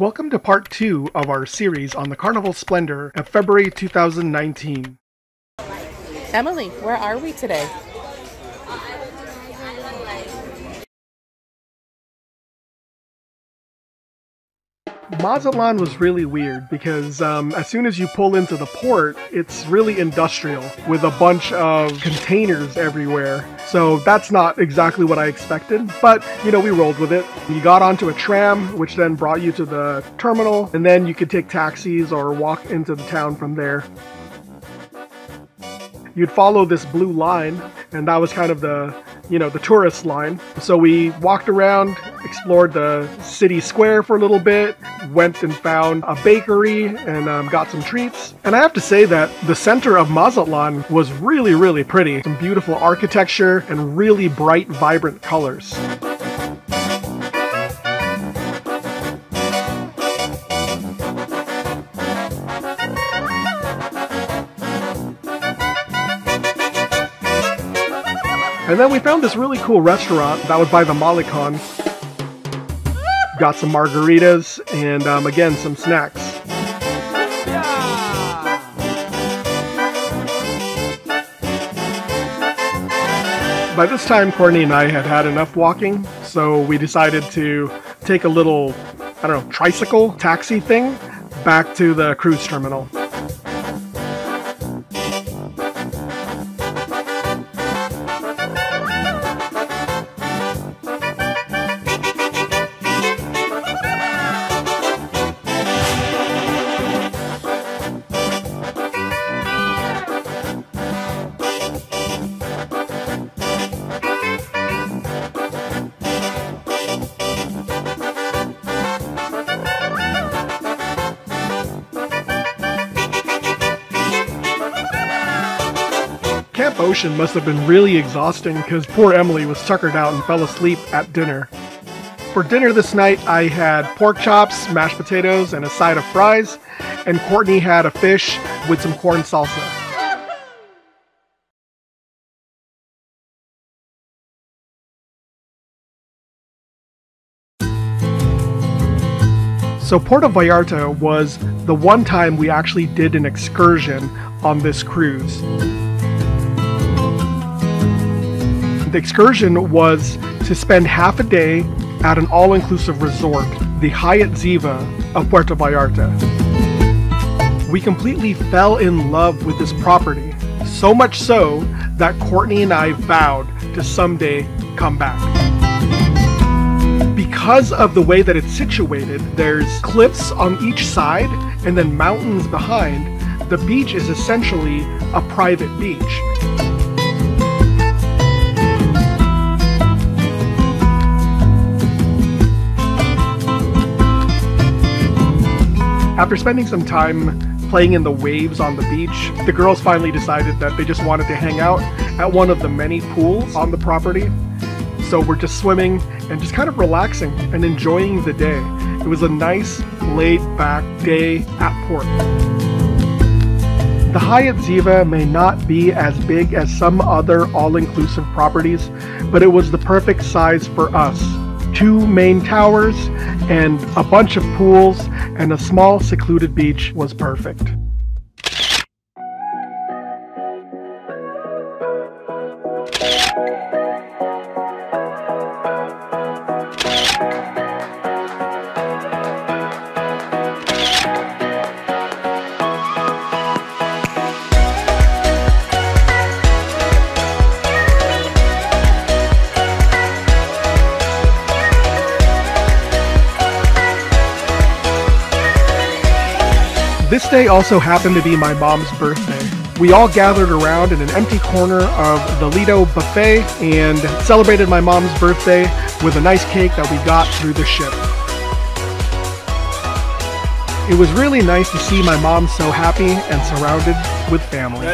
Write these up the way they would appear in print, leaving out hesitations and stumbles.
Welcome to part 2 of our series on the Carnival Splendor of February 2019. Emily, where are we today? Mazatlan was really weird because as soon as you pull into the port, it's really industrial with a bunch of containers everywhere. So that's not exactly what I expected, but you know, we rolled with it. You got onto a tram, which then brought you to the terminal, and then you could take taxis or walk into the town from there. You'd follow this blue line, and that was kind of the tourist line. So we walked around, explored the city square for a little bit, went and found a bakery and got some treats. And I have to say that the center of Mazatlan was really, really pretty. Some beautiful architecture and really bright, vibrant colors. And then we found this really cool restaurant that was by the Malecon. Got some margaritas and again, some snacks. By this time, Courtney and I had had enough walking, so we decided to take a little, tricycle taxi thing back to the cruise terminal. Camp Ocean must have been really exhausting because poor Emily was tuckered out and fell asleep at dinner. For dinner this night, I had pork chops, mashed potatoes, and a side of fries, and Courtney had a fish with some corn salsa. So Puerto Vallarta was the one time we actually did an excursion on this cruise. The excursion was to spend half a day at an all-inclusive resort, the Hyatt Ziva of Puerto Vallarta. We completely fell in love with this property, so much so that Courtney and I vowed to someday come back. Because of the way that it's situated, there's cliffs on each side and then mountains behind. The beach is essentially a private beach. After spending some time playing in the waves on the beach, the girls finally decided that they just wanted to hang out at one of the many pools on the property. So we're just swimming and just kind of relaxing and enjoying the day. It was a nice, laid-back day at port. The Hyatt Ziva may not be as big as some other all-inclusive properties, but it was the perfect size for us. 2 main towers and a bunch of pools and a small secluded beach was perfect. This day also happened to be my mom's birthday. We all gathered around in an empty corner of the Lido buffet and celebrated my mom's birthday with a nice cake that we got through the ship. It was really nice to see my mom so happy and surrounded with family.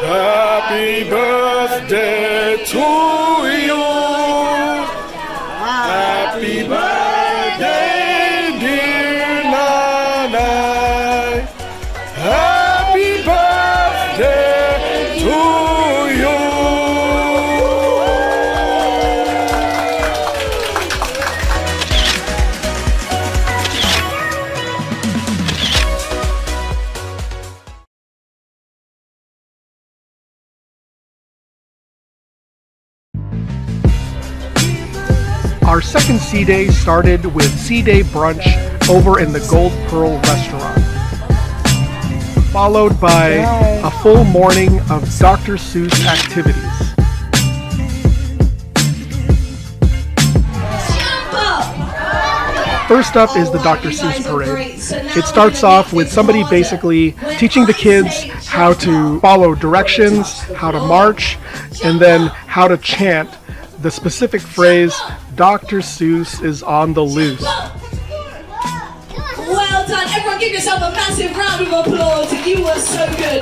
Happy birthday to you. Happy birthday, dear Nana. Happy birthday to you. Our second sea day started with sea day brunch over in the Gold Pearl restaurant, followed by a full morning of Dr. Seuss activities. First up is the Dr. Seuss parade. It starts off with somebody basically teaching the kids how to follow directions, how to march, and then how to chant the specific phrase, Dr. Seuss is on the loose. Well done. Everyone give yourself a massive round of applause. You were so good.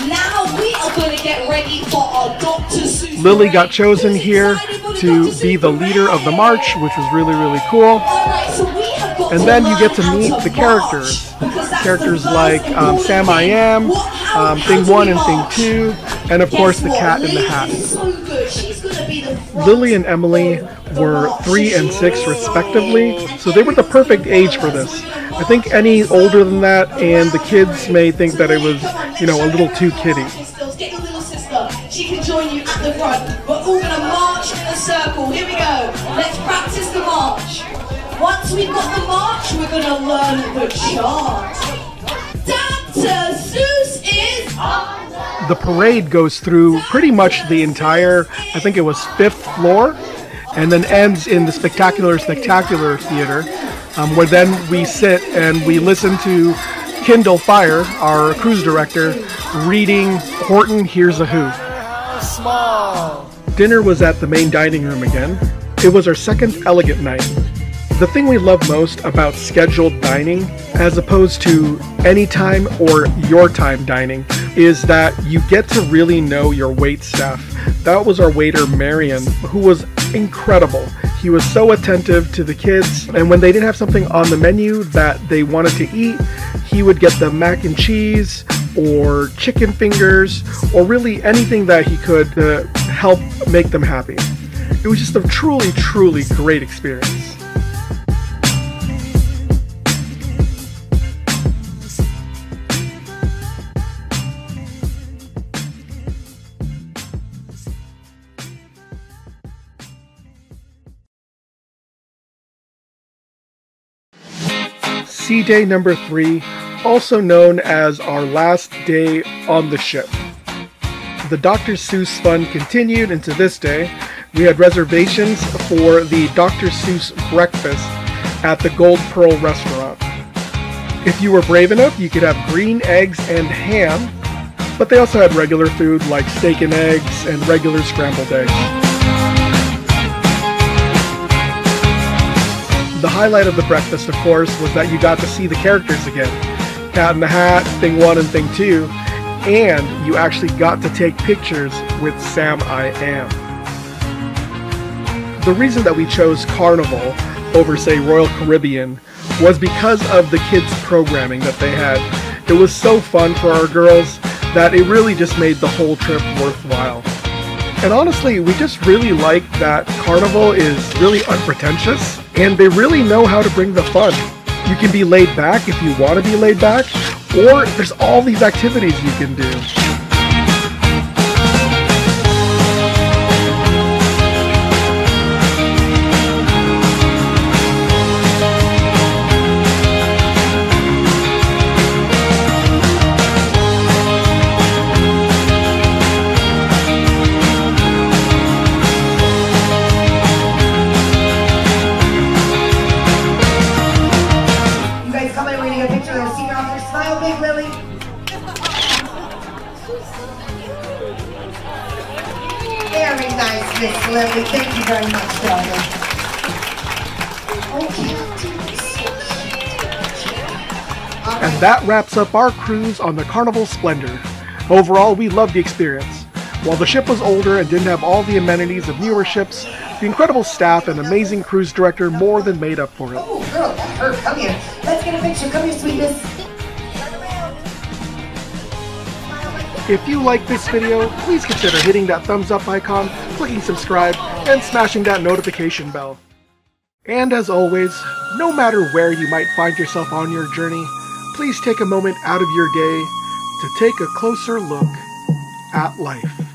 Now we are going to get ready for our Dr. Seuss. Lily got chosen here to be the leader of the march, which was really, really cool. And then you get to meet the characters. Characters like Sam I Am, Thing 1 and Thing 2, and of course the Cat in the Hat. Lily and Emily were 3 and 6 respectively, so they were the perfect age for this. I think any older than that and the kids may think that it was, you know, a little too kiddie. Get your little sister. She can join you at the front. We're all going to march in a circle. Here we go. Let's practice the march. Once we've got the march, we're going to learn the chant. Dr. Seuss is on. The parade goes through pretty much the entire, I think it was 5th floor, and then ends in the Spectacular Theater, where then we sit and we listen to Kindle Fire, our cruise director, reading Horton Hears a Who. Small. Dinner was at the main dining room again. It was our second elegant night. The thing we love most about scheduled dining, as opposed to anytime or your time dining, is that you get to really know your wait staff. That was our waiter, Marion, who was incredible. He was so attentive to the kids, and when they didn't have something on the menu that they wanted to eat, he would get them mac and cheese or chicken fingers or really anything that he could to help make them happy. It was just a truly, truly great experience. Sea day number 3, also known as our last day on the ship. The Dr. Seuss fun continued into this day. We had reservations for the Dr. Seuss breakfast at the Gold Pearl restaurant. If you were brave enough, you could have green eggs and ham, but they also had regular food like steak and eggs and regular scrambled eggs. The highlight of the breakfast, of course, was that you got to see the characters again. Cat in the Hat, Thing 1 and Thing 2, and you actually got to take pictures with Sam I Am. The reason that we chose Carnival over, say, Royal Caribbean was because of the kids' programming that they had. It was so fun for our girls that it really just made the whole trip worthwhile. And honestly, we just really like that Carnival is really unpretentious, and they really know how to bring the fun. You can be laid back if you want to be laid back, or there's all these activities you can do. Very nice, Miss Lily. Thank you very much, darling. And that wraps up our cruise on the Carnival Splendor. Overall, we loved the experience. While the ship was older and didn't have all the amenities of newer ships, the incredible staff and amazing cruise director more than made up for it. Oh, girl, that hurt. Come here. Let's get a picture. Come here, sweetness. If you like this video, please consider hitting that thumbs up icon, clicking subscribe, and smashing that notification bell. And as always, no matter where you might find yourself on your journey, please take a moment out of your day to take a closer look at life.